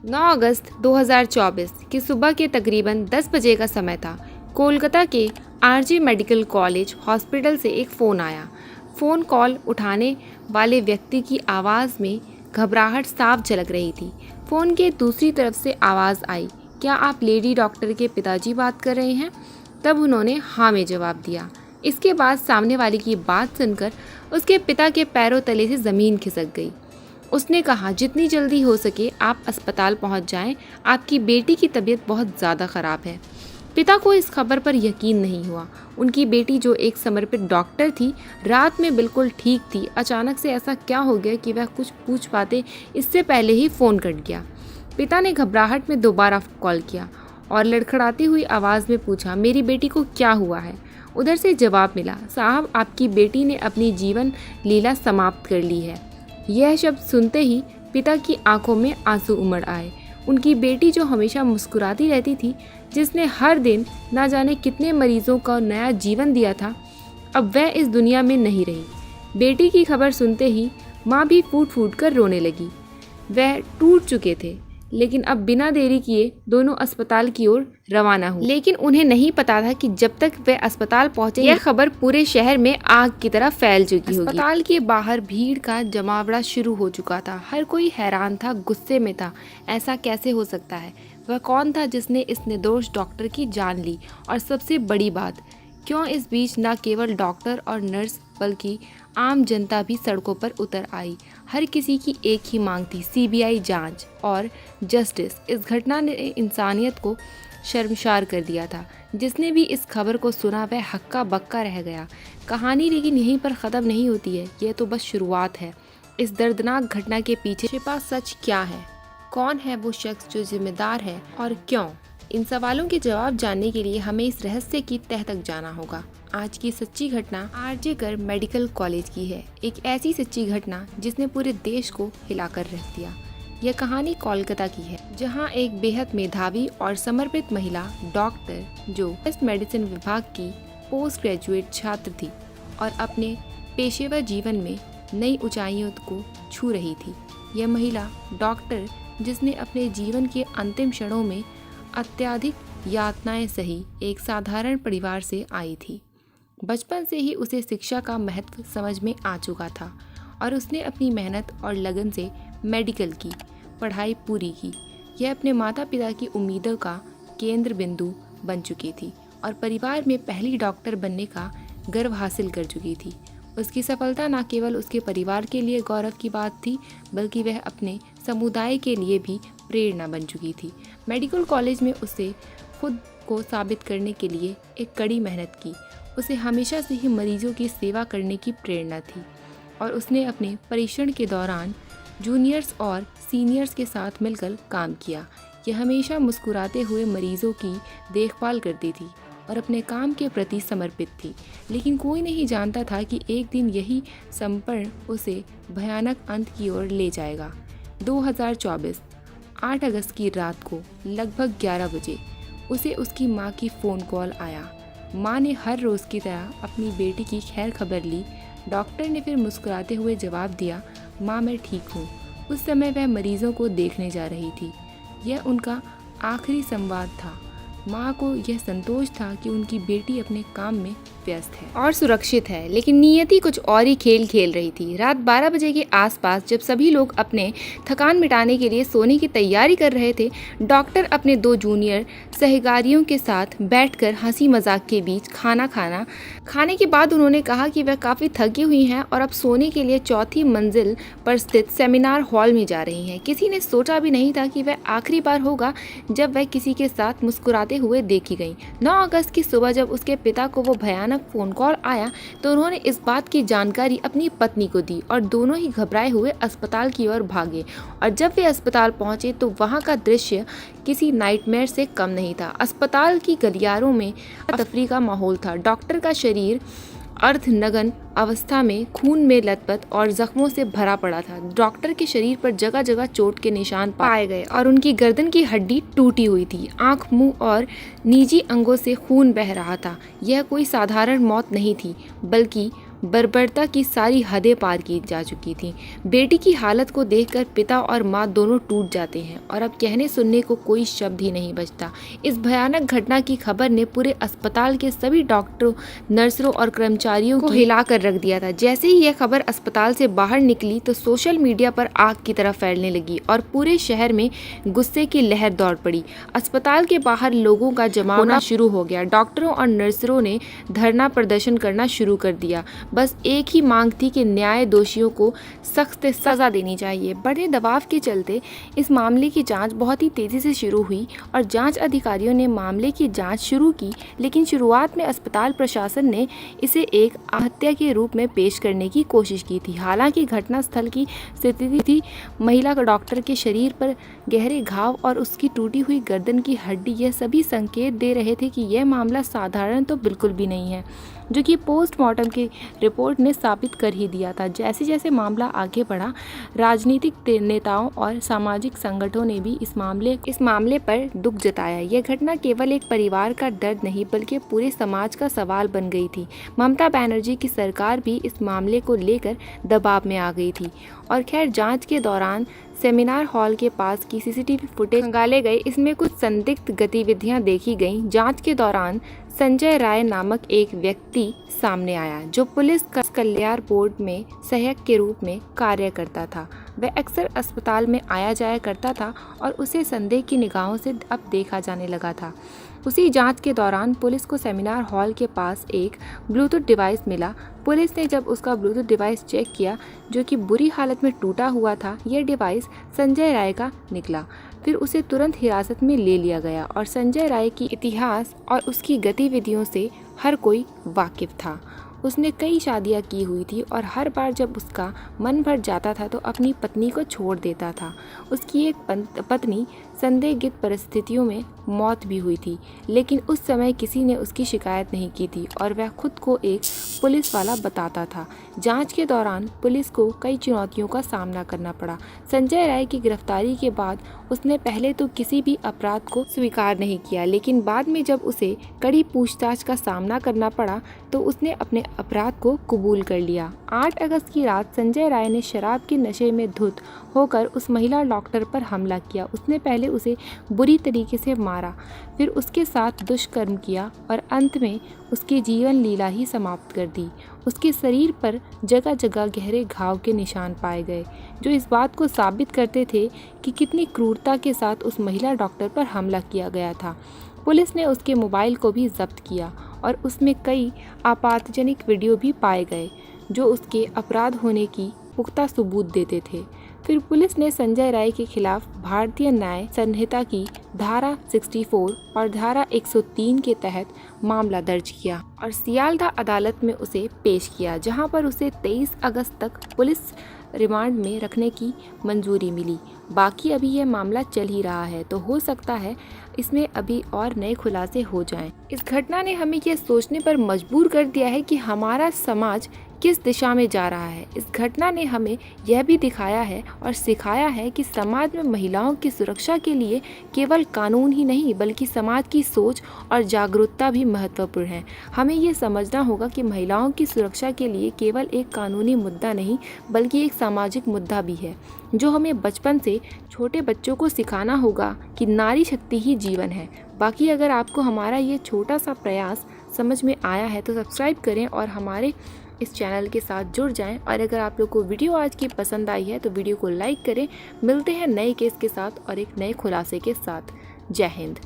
9 अगस्त 2024 की सुबह के तकरीबन 10 बजे का समय था। कोलकाता के आरजी मेडिकल कॉलेज हॉस्पिटल से एक फ़ोन आया। फ़ोन कॉल उठाने वाले व्यक्ति की आवाज़ में घबराहट साफ झलक रही थी। फ़ोन के दूसरी तरफ से आवाज़ आई, क्या आप लेडी डॉक्टर के पिताजी बात कर रहे हैं? तब उन्होंने हाँ में जवाब दिया। इसके बाद सामने वाले की बात सुनकर उसके पिता के पैरों तले से ज़मीन खिसक गई। उसने कहा, जितनी जल्दी हो सके आप अस्पताल पहुंच जाएं, आपकी बेटी की तबीयत बहुत ज़्यादा ख़राब है। पिता को इस खबर पर यकीन नहीं हुआ। उनकी बेटी जो एक समर्पित डॉक्टर थी, रात में बिल्कुल ठीक थी, अचानक से ऐसा क्या हो गया कि वह कुछ पूछ पाते इससे पहले ही फ़ोन कट गया। पिता ने घबराहट में दोबारा कॉल किया और लड़खड़ाती हुई आवाज़ में पूछा, मेरी बेटी को क्या हुआ है? उधर से जवाब मिला, साहब आपकी बेटी ने अपनी जीवन लीला समाप्त कर ली है। यह शब्द सुनते ही पिता की आंखों में आंसू उमड़ आए। उनकी बेटी जो हमेशा मुस्कुराती रहती थी, जिसने हर दिन ना जाने कितने मरीजों का नया जीवन दिया था, अब वह इस दुनिया में नहीं रही। बेटी की खबर सुनते ही माँ भी फूट फूट कर रोने लगी। वह टूट चुके थे, लेकिन अब बिना देरी किए दोनों अस्पताल की ओर रवाना हुए। लेकिन उन्हें नहीं पता था कि जब तक वे अस्पताल पहुंचे यह खबर पूरे शहर में आग की तरह फैल चुकी होगी। अस्पताल के बाहर भीड़ का जमावड़ा शुरू हो चुका था। हर कोई हैरान था, गुस्से में था। ऐसा कैसे हो सकता है? वह कौन था जिसने इस निर्दोष डॉक्टर की जान ली? और सबसे बड़ी बात, क्यों इस बीच न केवल डॉक्टर और नर्स बल्कि आम जनता भी सड़कों पर उतर आई। हर किसी की एक ही मांग थी, सीबीआई जांच और जस्टिस। इस घटना ने इंसानियत को शर्मसार कर दिया था। जिसने भी इस खबर को सुना वह हक्का बक्का रह गया। कहानी लेकिन यहीं पर ख़त्म नहीं होती है, यह तो बस शुरुआत है। इस दर्दनाक घटना के पीछे छिपा सच क्या है? कौन है वो शख्स जो जिम्मेदार है और क्यों? इन सवालों के जवाब जानने के लिए हमें इस रहस्य की तह तक जाना होगा। आज की सच्ची घटना आरजे कर मेडिकल कॉलेज की है। एक ऐसी सच्ची घटना जिसने पूरे देश को हिलाकर रख दिया। यह कहानी कोलकाता की है, जहां एक बेहद मेधावी और समर्पित महिला डॉक्टर जो वेस्ट मेडिसिन विभाग की पोस्ट ग्रेजुएट छात्र थी और अपने पेशेवर जीवन में नई ऊंचाइयों को छू रही थी। यह महिला डॉक्टर जिसने अपने जीवन के अंतिम क्षणों में अत्यधिक यातनाएं सही एक साधारण परिवार से आई थी। बचपन से ही उसे शिक्षा का महत्व समझ में आ चुका था और उसने अपनी मेहनत और लगन से मेडिकल की पढ़ाई पूरी की। यह अपने माता पिता की उम्मीदों का केंद्र बिंदु बन चुकी थी और परिवार में पहली डॉक्टर बनने का गर्व हासिल कर चुकी थी। उसकी सफलता न केवल उसके परिवार के लिए गौरव की बात थी, बल्कि वह अपने समुदाय के लिए भी प्रेरणा बन चुकी थी। मेडिकल कॉलेज में उसे खुद को साबित करने के लिए एक कड़ी मेहनत की। उसे हमेशा से ही मरीजों की सेवा करने की प्रेरणा थी और उसने अपने परीक्षण के दौरान जूनियर्स और सीनियर्स के साथ मिलकर काम किया। यह हमेशा मुस्कुराते हुए मरीजों की देखभाल करती थी और अपने काम के प्रति समर्पित थी। लेकिन कोई नहीं जानता था कि एक दिन यही समर्पण उसे भयानक अंत की ओर ले जाएगा। 2024 8 अगस्त की रात को लगभग 11 बजे उसे उसकी मां की फ़ोन कॉल आया। मां ने हर रोज़ की तरह अपनी बेटी की खैर खबर ली। डॉक्टर ने फिर मुस्कुराते हुए जवाब दिया, मां मैं ठीक हूँ। उस समय वह मरीजों को देखने जा रही थी। यह उनका आखिरी संवाद था। माँ को यह संतोष था कि उनकी बेटी अपने काम में व्यस्त है और सुरक्षित है, लेकिन नियति कुछ और ही खेल खेल रही थी। रात 12 बजे के आसपास जब सभी लोग अपने थकान मिटाने के लिए सोने की तैयारी कर रहे थे, डॉक्टर अपने 2 जूनियर सहकारियों के साथ बैठकर हंसी मजाक के बीच खाने के बाद उन्होंने कहा कि वह काफ़ी थकी हुई हैं और अब सोने के लिए चौथी मंजिल पर स्थित सेमिनार हॉल में जा रही हैं। किसी ने सोचा भी नहीं था कि वह आखिरी बार होगा जब वह किसी के साथ मुस्कुराते हुए देखी गई। 9 अगस्त की सुबह जब उसके पिता को वो भयानक फ़ोन कॉल आया तो उन्होंने इस बात की जानकारी अपनी पत्नी को दी और दोनों ही घबराए हुए अस्पताल की ओर भागे। और जब वे अस्पताल पहुंचे तो वहां का दृश्य किसी नाइटमेयर से कम नहीं था। अस्पताल की गलियारों में तफरी का माहौल था। डॉक्टर का शरीर अर्धनग्न अवस्था में खून में लथपथ और जख्मों से भरा पड़ा था। डॉक्टर के शरीर पर जगह जगह चोट के निशान पाए गए और उनकी गर्दन की हड्डी टूटी हुई थी। आंख, मुंह और निजी अंगों से खून बह रहा था। यह कोई साधारण मौत नहीं थी, बल्कि बर्बरता की सारी हदें पार की जा चुकी थीं। बेटी की हालत को देखकर पिता और माँ दोनों टूट जाते हैं और अब कहने सुनने को कोई शब्द ही नहीं बचता। इस भयानक घटना की खबर ने पूरे अस्पताल के सभी डॉक्टरों, नर्सों और कर्मचारियों को हिला कर रख दिया था। जैसे ही यह खबर अस्पताल से बाहर निकली तो सोशल मीडिया पर आग की तरह फैलने लगी और पूरे शहर में गुस्से की लहर दौड़ पड़ी। अस्पताल के बाहर लोगों का जमावड़ा होना शुरू हो गया। डॉक्टरों और नर्सों ने धरना प्रदर्शन करना शुरू कर दिया। बस एक ही मांग थी कि न्याय दोषियों को सख्त सजा देनी चाहिए। बड़े दबाव के चलते इस मामले की जांच बहुत ही तेजी से शुरू हुई और जांच अधिकारियों ने मामले की जांच शुरू की, लेकिन शुरुआत में अस्पताल प्रशासन ने इसे एक हत्या के रूप में पेश करने की कोशिश की थी। हालांकि घटनास्थल की स्थिति थी, महिला का डॉक्टर के शरीर पर गहरे घाव और उसकी टूटी हुई गर्दन की हड्डी, यह सभी संकेत दे रहे थे कि यह मामला साधारण तो बिल्कुल भी नहीं है, जो कि पोस्टमार्टम की रिपोर्ट ने साबित कर ही दिया था। जैसे जैसे मामला आगे बढ़ा, राजनीतिक नेताओं और सामाजिक संगठनों ने भी इस मामले पर दुख जताया। यह घटना केवल एक परिवार का दर्द नहीं बल्कि पूरे समाज का सवाल बन गई थी। ममता बनर्जी की सरकार भी इस मामले को लेकर दबाव में आ गई थी और खैर जांच के दौरान सेमिनार हॉल के पास की सीसीटीवी फुटेज खंगाले गए। इसमें कुछ संदिग्ध गतिविधियां देखी गईं। जांच के दौरान संजय राय नामक एक व्यक्ति सामने आया जो पुलिस कल्याण बोर्ड में सहायक के रूप में कार्य करता था। वह अक्सर अस्पताल में आया जाया करता था और उसे संदेह की निगाहों से अब देखा जाने लगा था। उसी जांच के दौरान पुलिस को सेमिनार हॉल के पास एक ब्लूटूथ डिवाइस मिला। पुलिस ने जब उसका ब्लूटूथ डिवाइस चेक किया, जो कि बुरी हालत में टूटा हुआ था, यह डिवाइस संजय राय का निकला। फिर उसे तुरंत हिरासत में ले लिया गया और संजय राय की इतिहास और उसकी गतिविधियों से हर कोई वाकिफ था। उसने कई शादियां की हुई थी और हर बार जब उसका मन भर जाता था तो अपनी पत्नी को छोड़ देता था। उसकी एक पत्नी संदिग्ध परिस्थितियों में मौत भी हुई थी, लेकिन उस समय किसी ने उसकी शिकायत नहीं की थी और वह खुद को एक पुलिस वाला बताता था। जांच के दौरान पुलिस को कई चुनौतियों का सामना करना पड़ा। संजय राय की गिरफ्तारी के बाद उसने पहले तो किसी भी अपराध को स्वीकार नहीं किया, लेकिन बाद में जब उसे कड़ी पूछताछ का सामना करना पड़ा तो उसने अपने अपराध को कबूल कर लिया। 8 अगस्त की रात संजय राय ने शराब के नशे में धुत होकर उस महिला डॉक्टर पर हमला किया। उसने पहले उसे बुरी तरीके से मारा, फिर उसके साथ दुष्कर्म किया और अंत में उसकी जीवन लीला ही समाप्त कर दी। उसके शरीर पर जगह जगह गहरे घाव के निशान पाए गए, जो इस बात को साबित करते थे कि कितनी क्रूरता के साथ उस महिला डॉक्टर पर हमला किया गया था। पुलिस ने उसके मोबाइल को भी जब्त किया और उसमें कई आपत्तिजनक वीडियो भी पाए गए जो उसके अपराध होने की पुख्ता सबूत देते थे। फिर पुलिस ने संजय राय के खिलाफ भारतीय न्याय संहिता की धारा 64 और धारा 103 के तहत मामला दर्ज किया और सियालदह अदालत में उसे पेश किया, जहां पर उसे 23 अगस्त तक पुलिस रिमांड में रखने की मंजूरी मिली। बाकी अभी यह मामला चल ही रहा है, तो हो सकता है इसमें अभी और नए खुलासे हो जाएं। इस घटना ने हमें यह सोचने पर मजबूर कर दिया है कि हमारा समाज किस दिशा में जा रहा है। इस घटना ने हमें यह भी दिखाया है और सिखाया है कि समाज में महिलाओं की सुरक्षा के लिए केवल कानून ही नहीं बल्कि समाज की सोच और जागरूकता भी महत्वपूर्ण है। हमें ये समझना होगा कि महिलाओं की सुरक्षा के लिए केवल एक कानूनी मुद्दा नहीं बल्कि एक सामाजिक मुद्दा भी है, जो हमें बचपन से छोटे बच्चों को सिखाना होगा कि नारी शक्ति ही जीवन है। बाकी अगर आपको हमारा ये छोटा सा प्रयास समझ में आया है तो सब्सक्राइब करें और हमारे इस चैनल के साथ जुड़ जाएं। और अगर आप लोग को वीडियो आज की पसंद आई है तो वीडियो को लाइक करें। मिलते हैं नए केस के साथ और एक नए खुलासे के साथ। जय हिंद।